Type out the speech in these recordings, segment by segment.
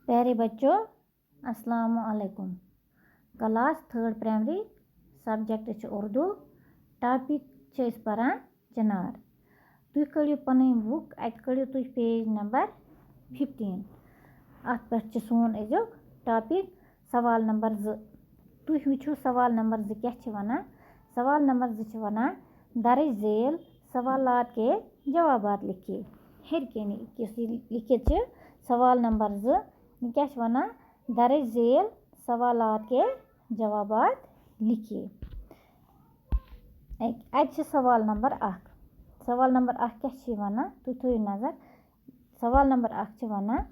प्यारे बच्चों, अस्सलामु अलैकुम। Class 3rd primary subject Urdu topic परान चिनार। तुम कड़ियो पन बुक अत कड़ियो तुम पेज नंबर 15 अत पे सोन अजुक टॉपिक सवाल नंबर 2। तुम वो सवाल नंबर 2 क्या वनान। सवाल नंबर 2 वनान दर्ज झेल सवालात के जवाबात लिखिए। हेरकन लिखित सवाल नंबर 2 क्या वनान दर्ज झेल सवालात के जवाबात लिखिए। अत सवाल नंबर 1। सवाल नंबर 1 क्या वनान तुम थो नजर। सवाल नंबर 1 वनान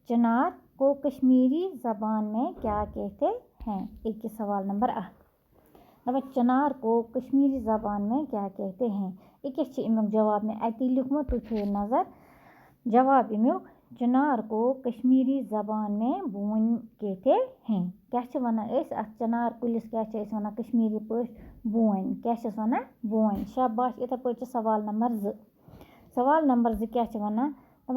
चिनार को कश्मीरी ज़बान में क्या कहते हैं। एक सवाल नंबर 1 चिनार को कश्मीरी ज़बान में क्या कहते हैं। एक अमुक जवाब में अति लिखमुत तुम थो नजर। जवाब अमुक चिनार को कश्मीरी ज़बान में बोन कहते हैं। क्या वनान चिनार कुलिस क्या वनान कश्मीरी पट बोन। क्या वनान बोन। शाबाश। इथे पे सवाल नंबर 2। सवाल नंबर 2 क्या वनान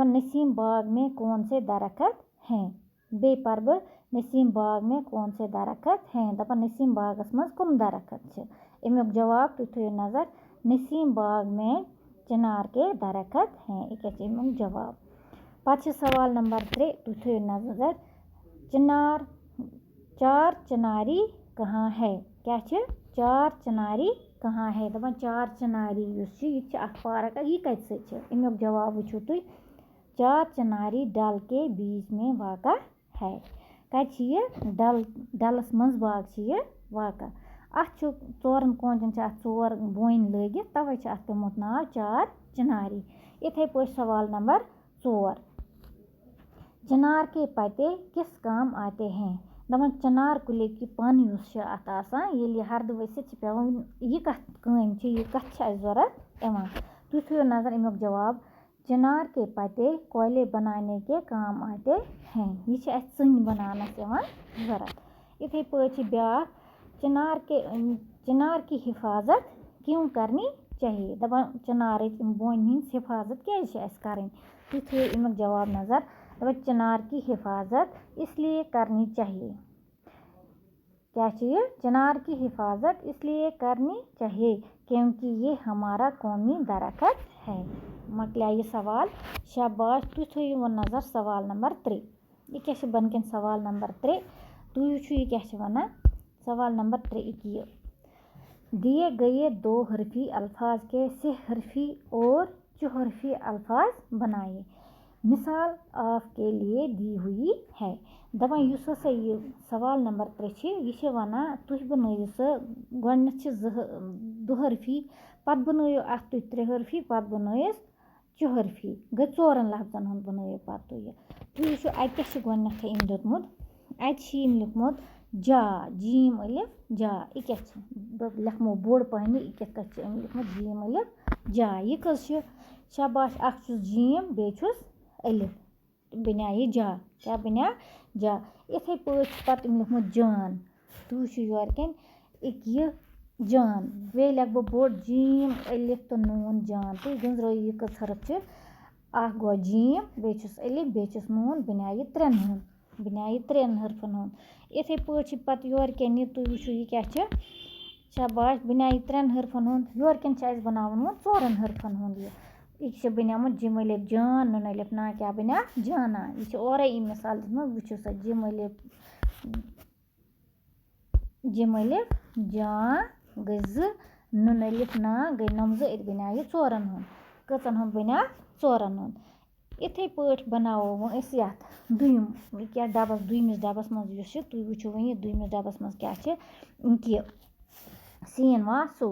नसीम बाग में कौन से दरख्त हैं। बे पर बह नसीम बाग में कौन से दरख्त हैं। दपान नसीम बागस मज कम दरख्त। अमुक जवाब तुम थो नजर। नसीम बाग में चिनार के दरख्त हैं। एक अमुक जवाब। पच सवाल नंबर 3 तुम थो नजर। चिनार चार चिनारी कहाँ है। क्या चार चिनारी कहाँ है। दपान चार चिनारी पार्क यह कत अमुक जवाब वो तुम। चार चिनारी डल के बीच में वाक़ा है। कत डल डलस मज बाग वाक़ा। अत चोरन कोंजन चोर बोन लगित तवे अत पेमुत नाव चार चिनारी। इथे पे सवाल नंबर 4 चिनार के पत्ते किस काम आते हैं। दपान चिनार कुल की पन अत हरद वसित पेवान यह कत काम यह कत जरूरत तुम थो नजर। अमुक जवाब चिनार के पत्ते कोयले बनाने के काम आते हैं। यह सन बनानस जरूरत। इथे पे ब्या चिनार की हिफाजत क्यों करनी चाहिए। दपान चिनार बोन हिंस हिफाजत क्या करें। तुम थो अमुक जवाब नजर। चिनार की हिफाजत इसलिए करनी चाहिए। क्या चिनार की हिफाजत इसलिए करनी चाहिए क्योंकि ये हमारा कौमी दरख्त है। मकलिया ये सवाल। शाबाश। तुम थो नजर सवाल नंबर 3। यह क्या बनकन सवाल नंबर 3 तुम वो क्या वनान। सवाल नंबर 3 दिए गए 2 हरफी अल्फाज के 6 हरफी और 4 हरफी अल्फाज बनाइए। मिसाल आपके लिए दी हुई है। दपान यह सवाल नंबर 3 यह वनान तुम बनाइयो गोडनेथ 2 हरफी पत बनाइयो अत 3 हरफी पत बनाइस 4 हरफी गई 4 लफ्जन हूँ बनाइयो पत तुम वो अत क्या गोडनेथ अम दितमुत। अत लिखमुत जा जीम अलिफ जा। यह क्या लिखमो बोड़ पहन यह कत लिखमुत जीम अलिफ जा। यह कस शाबाश। अख जीम बे अलिफ बना यह जा। क्या बना जा। इथे पे पत लिखमुत जान। तुम वो योरकन यह जान बे लिख बह बोड़ जीम अलिफ तो नून जान। तुम गंजरो यह कस हरफ अख गो जीम बे अलिफ बे नून बना यह 3 हूँ बना यह 3 हरफन हूँ। इथे पे पत योरकन तुम वो यह क्या शाबाश बना यह 3 हरफन हूँ। योरकन बनावन 4 हरफन हूँ। यह बनामुत जिम अलिफ जान नून अलिफ ना क्या बना जाना। यह और मिसाल वो सा जिम अलिफ जान गई ज नून अलिफ ना गई नमज बना यह 4 हूँ। कचन हूँ बना 4 हूँ। इथे पे बनावो ये दुम क्या डबस दुमिस डबस मज तुम वो वो दुमिस डबस मज क्या कि सीन वा सो।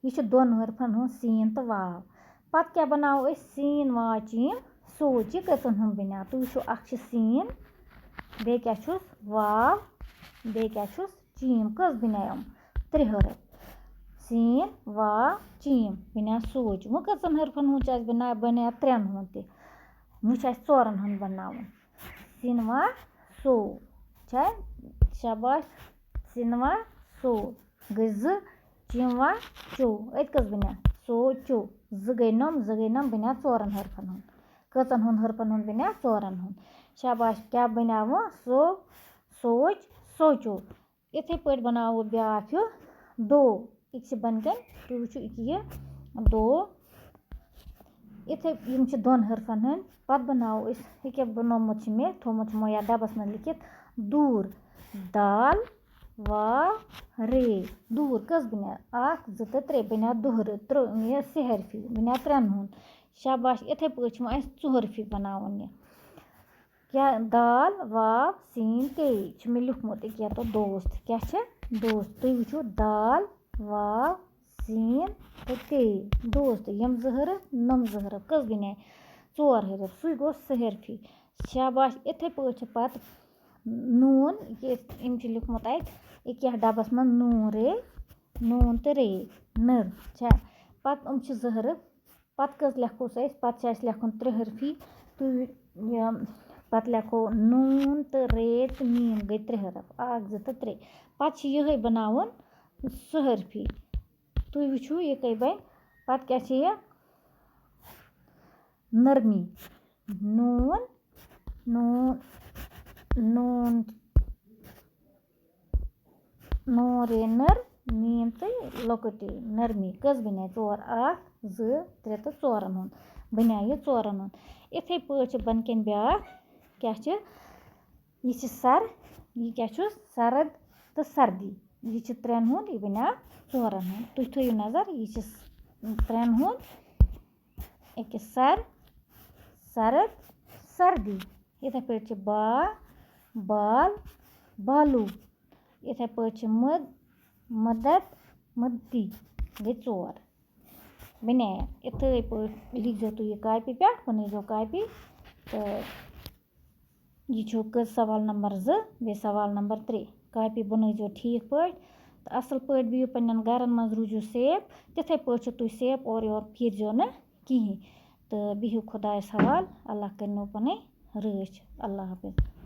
यह 2 हरफन हूँ सीन तो वाव। पत क्या बनाओ सीन वा चीम सोच यह कचन हूँ बना। तुम वो अख सीन बे क्या वाव बे क्या चीम कस बनायम 3 हरफ सीन वाव चीम बना सोच। वो कचन हरफन हूँ बना 3 हूँ तह वो 4 हूँ बनावन सीन वा सो शाबाश। सीन वा सो गई ज चीम वा चो अत कस बना सो चो ज गई नम बना 4 हरफन हूँ। कचन हूँ हरफन हूँ बना 4 हूँ। शाबाश क्या बनावो सो सोच सोचो इथे पट बनावो ब्याक यो दो एक बनकन तुम वुचो ये दो इथे यम दोन हरफन हन पत बनावो ये बनोमुत मे थोमुत या डबस में लिखित दूर दाल वाव रे दूर कस बना अख जो तो त्रे बना दोहर ये सेहरफी बना त्रेन हुन शाबाश इथे पट चोहरफी बनावन ये क्या दाल वाव सीन ते मे लिखमुत क्या तो दोस्त क्या दोस्त तुम वुचो दाल वाव सीन तो ते दोस्त यम जहर नम जहर कस बना चोर हरफ सु गो सेहरफी शाबाश इथे पट नून इम लिखमुत क्या डबस में नून तो रे नर पत जहर पत कस लेखो पत लेखुन त्रेहरफी पत लेखो नून तो रे तो मीम गई त्रे हरफ अख जो तो त्रे पत ये बनावन सहरफी तुम वुचो ये कई बन पत क्या ये नरमी नून नून नून नून रे नर मीम तो लकटे नरमी कस बना चोर अख जो त्रे तो चोरन हुन बना ये चोरन हुन इथे पट बनकन ब्याक क्या ये सर ये क्या सरद तो सर्दी ये त्रेन हुन ये बना चोरन हुन तुम थो नजर ये त्रेन हुन एक सर सरद सर्दी इथे पट बाल बालू इथे पट मदद मद्दी गई चोर बनाया इथे पट लिखो तुम ये कापी पे बनो कापी तो ये सवाल नंबर 2 बे सवाल नंबर 3 कापी बनो ठीक पट तो असल पट बिहू पन्न गरन मज रूजो सेफ तिथे पट तुम सेफ और योर फिरजो न कहीं तो बिहू खुदायस हवाल अल्लाह कर पन रच अल्लाह हाफिज।